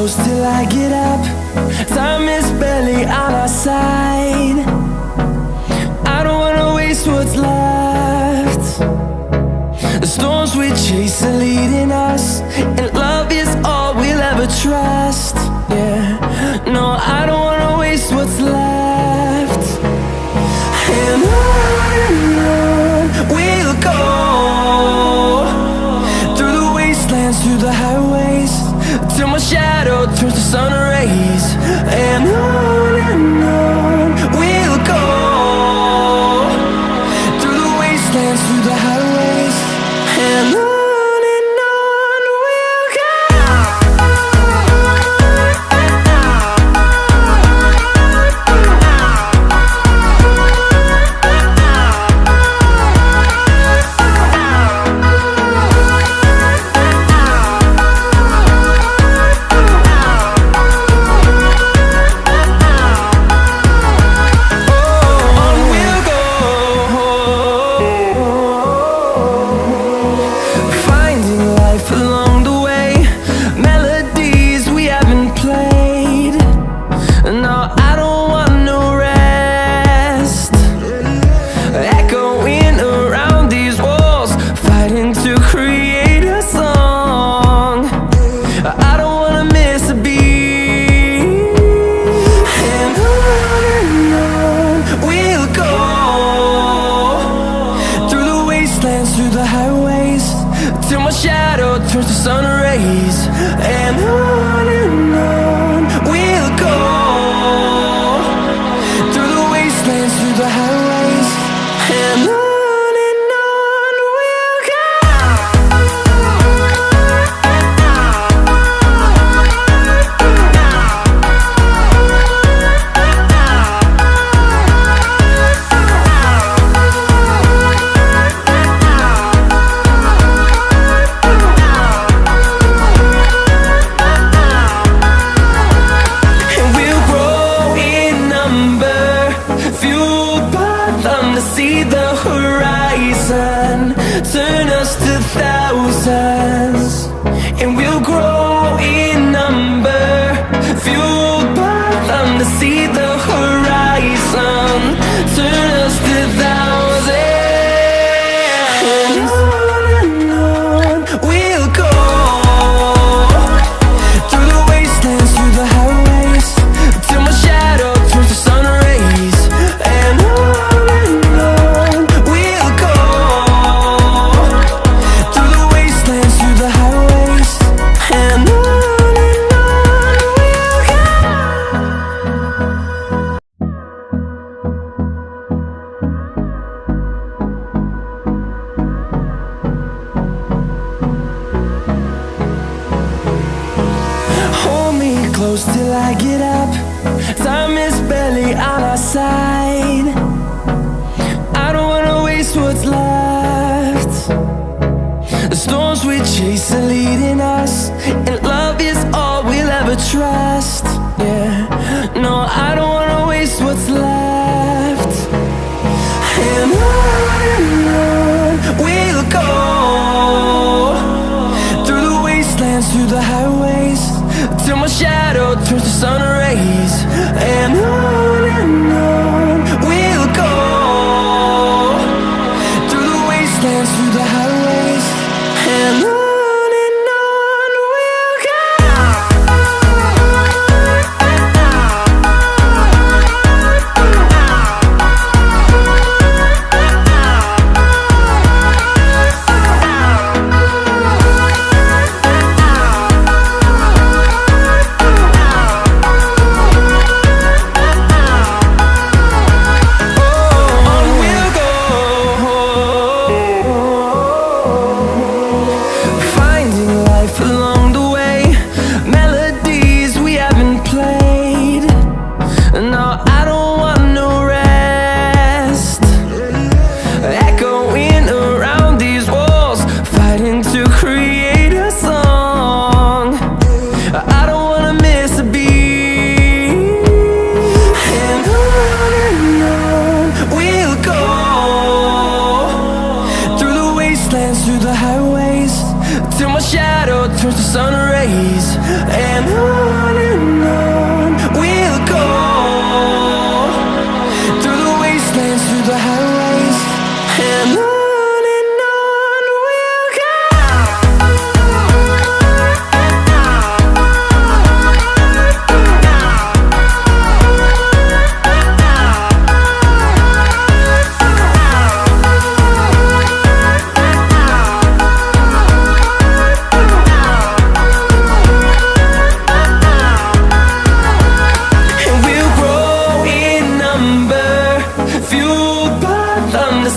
close till I get up. Time is barely on our side. I don't wanna waste what's left. The storms we chase are leading us, and love is all we'll ever trust. Yeah, no, I don't wanna waste what's left. And on we'll go, through the wastelands, through the highways, till my shadow turns to sun rays. And on we'll go, through the wastelands, through the highways, and on we'll go. Through the highways, till my shadow turns to sun rays. And on we'll go, through the wastelands, through the highways, and on we'll go. See the horizon turn us to thousands, and we'll grow in number, fueled by them. To see the horizon turn us to thousands, and on we'll go, through the wastelands, through the highways, till my shadow turns to sun rays. And close till I get up. Time is barely on our side. I don't wanna waste what's left. The storms we chase are leading us, and love is all we'll ever trust. Yeah, no, I don't wanna waste what's left. And on we'll go, through the wastelands, through the highways, till my shadow turns to sun rays. And on we'll go, through the wastelands, through the highways, and on. till my shadow turns to sun rays. And on we'll go, through the wastelands, through the highways, and on we'll go.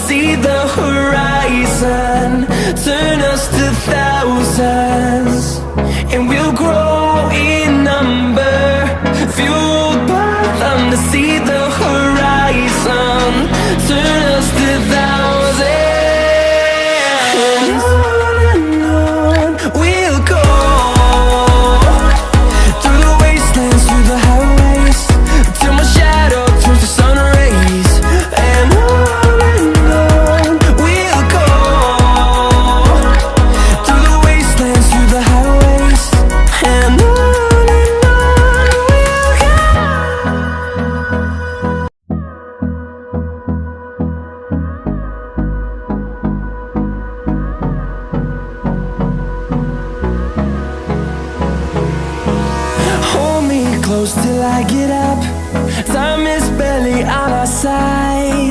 See the horizon turn us to thousands, and we'll grow in number, fueled by them. To see the horizon turn us to thousands, and on we'll go, through the wastelands, through the highways, till my shadow turns to sun rays. And close till I get up. Time is barely on our side.